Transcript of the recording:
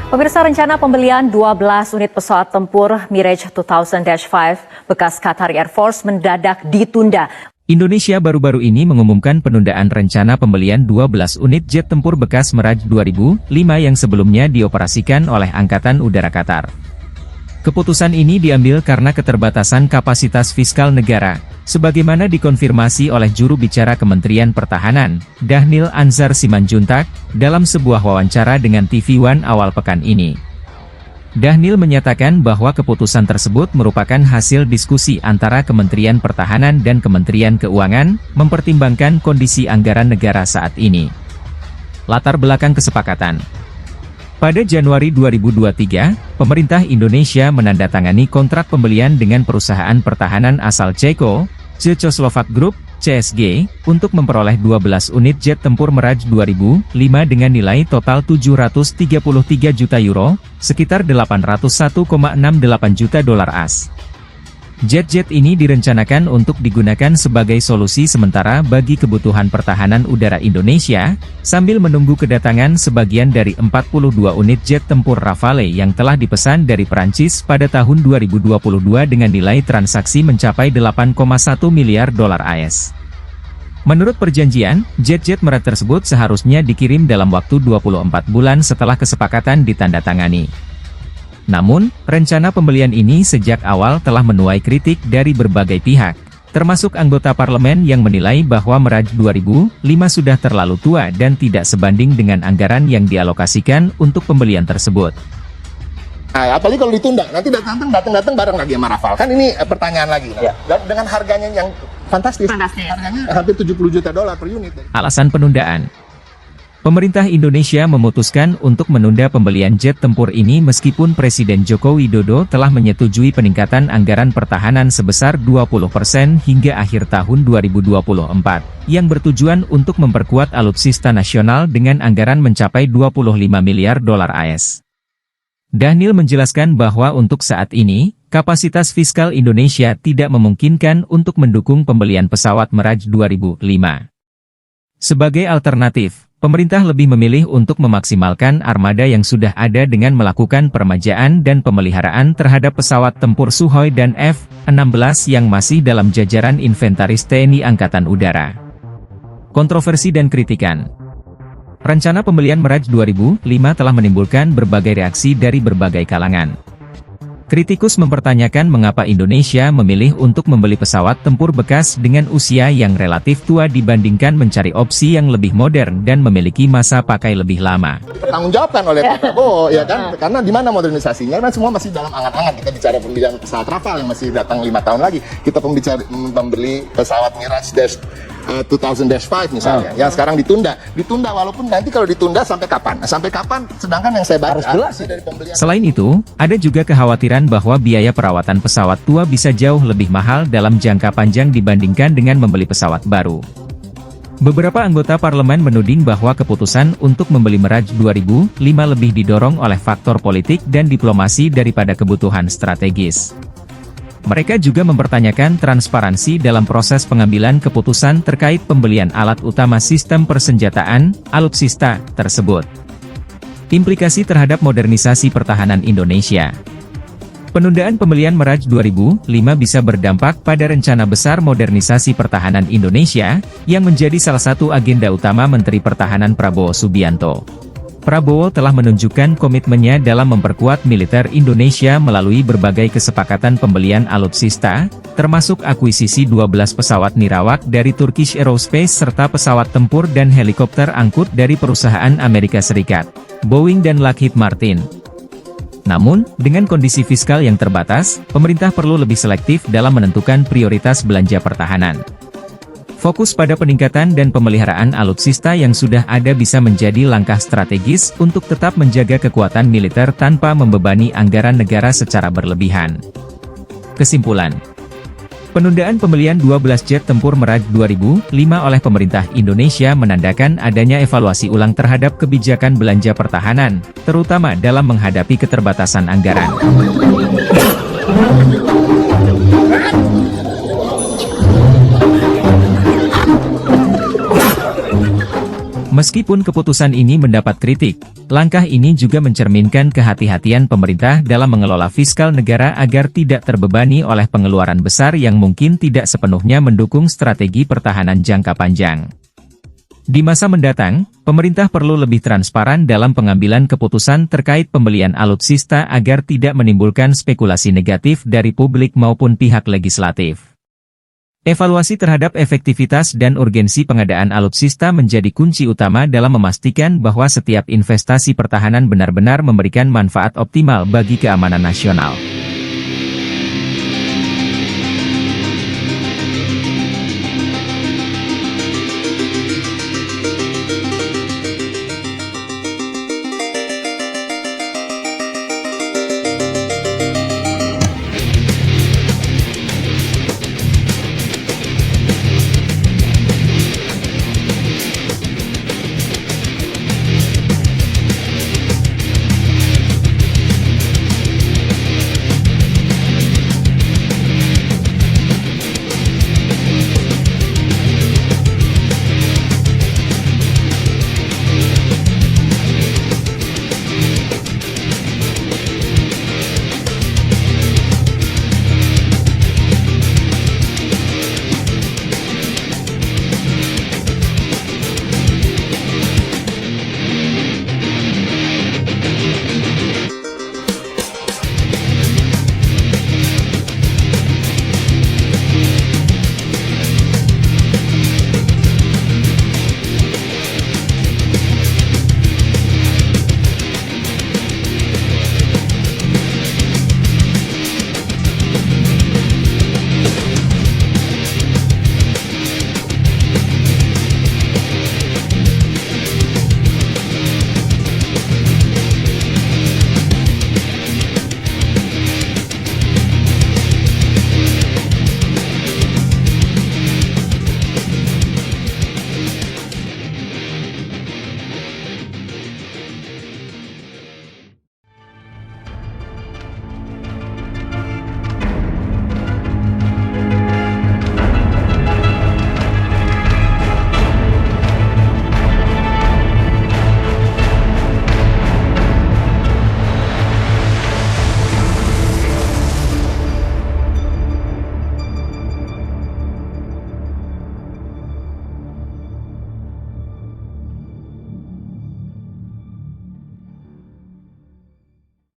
Pemirsa, rencana pembelian 12 unit pesawat tempur Mirage 2000-5 bekas Qatar Air Force mendadak ditunda. Indonesia baru-baru ini mengumumkan penundaan rencana pembelian 12 unit jet tempur bekas Mirage 2005 yang sebelumnya dioperasikan oleh Angkatan Udara Qatar. Keputusan ini diambil karena keterbatasan kapasitas fiskal negara, sebagaimana dikonfirmasi oleh juru bicara Kementerian Pertahanan, Dhanil Anzar Simanjuntak, dalam sebuah wawancara dengan TV One awal pekan ini. Dhanil menyatakan bahwa keputusan tersebut merupakan hasil diskusi antara Kementerian Pertahanan dan Kementerian Keuangan, mempertimbangkan kondisi anggaran negara saat ini. Latar belakang kesepakatan. Pada Januari 2023, pemerintah Indonesia menandatangani kontrak pembelian dengan perusahaan pertahanan asal Ceko, Czechoslovak Group, CSG, untuk memperoleh 12 unit jet tempur Mirage 2005 dengan nilai total 733 juta euro, sekitar 801,68 juta dolar AS. Jet-jet ini direncanakan untuk digunakan sebagai solusi sementara bagi kebutuhan pertahanan udara Indonesia, sambil menunggu kedatangan sebagian dari 42 unit jet tempur Rafale yang telah dipesan dari Perancis pada tahun 2022 dengan nilai transaksi mencapai 8,1 miliar dolar AS. Menurut perjanjian, jet-jet Mirage tersebut seharusnya dikirim dalam waktu 24 bulan setelah kesepakatan ditandatangani. Namun, rencana pembelian ini sejak awal telah menuai kritik dari berbagai pihak, termasuk anggota parlemen yang menilai bahwa Mirage 2005 sudah terlalu tua dan tidak sebanding dengan anggaran yang dialokasikan untuk pembelian tersebut. Nah, apalagi kalau ditunda, nanti datang bareng lagi sama Rafale. Kan ini pertanyaan lagi. Nah. Ya. Dengan harganya yang fantastis. Harganya hampir 70 juta dolar per unit. Alasan penundaan. Pemerintah Indonesia memutuskan untuk menunda pembelian jet tempur ini meskipun Presiden Joko Widodo telah menyetujui peningkatan anggaran pertahanan sebesar 20% hingga akhir tahun 2024, yang bertujuan untuk memperkuat alutsista nasional dengan anggaran mencapai 25 miliar dolar AS. Dhanil menjelaskan bahwa untuk saat ini, kapasitas fiskal Indonesia tidak memungkinkan untuk mendukung pembelian pesawat Mirage 2005. Sebagai alternatif, pemerintah lebih memilih untuk memaksimalkan armada yang sudah ada dengan melakukan peremajaan dan pemeliharaan terhadap pesawat tempur Sukhoi dan F-16 yang masih dalam jajaran inventaris TNI Angkatan Udara. Kontroversi dan kritikan. Rencana pembelian Mirage 2005 telah menimbulkan berbagai reaksi dari berbagai kalangan. Kritikus mempertanyakan mengapa Indonesia memilih untuk membeli pesawat tempur bekas dengan usia yang relatif tua dibandingkan mencari opsi yang lebih modern dan memiliki masa pakai lebih lama. Dipertanggungjawabkan oleh Pak Prabowo, ya kan? Karena di mana modernisasinya? Kan semua masih dalam angan-angan. Kita bicara pembelian pesawat Rafale yang masih datang 5 tahun lagi. Kita membeli pesawat Mirage 2000-5 misalnya, yang sekarang ditunda walaupun nanti kalau ditunda sampai kapan? Sampai kapan? Sedangkan yang saya baca dari pembelian. Selain itu, ada juga kekhawatiran bahwa biaya perawatan pesawat tua bisa jauh lebih mahal dalam jangka panjang dibandingkan dengan membeli pesawat baru. Beberapa anggota parlemen menuding bahwa keputusan untuk membeli Mirage 2005 lebih didorong oleh faktor politik dan diplomasi daripada kebutuhan strategis. Mereka juga mempertanyakan transparansi dalam proses pengambilan keputusan terkait pembelian alat utama sistem persenjataan, alutsista, tersebut. Implikasi terhadap modernisasi pertahanan Indonesia. Penundaan pembelian Mirage 2005 bisa berdampak pada rencana besar modernisasi pertahanan Indonesia, yang menjadi salah satu agenda utama Menteri Pertahanan Prabowo Subianto. Prabowo telah menunjukkan komitmennya dalam memperkuat militer Indonesia melalui berbagai kesepakatan pembelian alutsista, termasuk akuisisi 12 pesawat nirawak dari Turkish Aerospace serta pesawat tempur dan helikopter angkut dari perusahaan Amerika Serikat, Boeing dan Lockheed Martin. Namun, dengan kondisi fiskal yang terbatas, pemerintah perlu lebih selektif dalam menentukan prioritas belanja pertahanan. Fokus pada peningkatan dan pemeliharaan alutsista yang sudah ada bisa menjadi langkah strategis untuk tetap menjaga kekuatan militer tanpa membebani anggaran negara secara berlebihan. Kesimpulan. Penundaan pembelian 12 jet tempur Mirage 2005 oleh pemerintah Indonesia menandakan adanya evaluasi ulang terhadap kebijakan belanja pertahanan, terutama dalam menghadapi keterbatasan anggaran. Meskipun keputusan ini mendapat kritik, langkah ini juga mencerminkan kehati-hatian pemerintah dalam mengelola fiskal negara agar tidak terbebani oleh pengeluaran besar yang mungkin tidak sepenuhnya mendukung strategi pertahanan jangka panjang. Di masa mendatang, pemerintah perlu lebih transparan dalam pengambilan keputusan terkait pembelian alutsista agar tidak menimbulkan spekulasi negatif dari publik maupun pihak legislatif. Evaluasi terhadap efektivitas dan urgensi pengadaan alutsista menjadi kunci utama dalam memastikan bahwa setiap investasi pertahanan benar-benar memberikan manfaat optimal bagi keamanan nasional.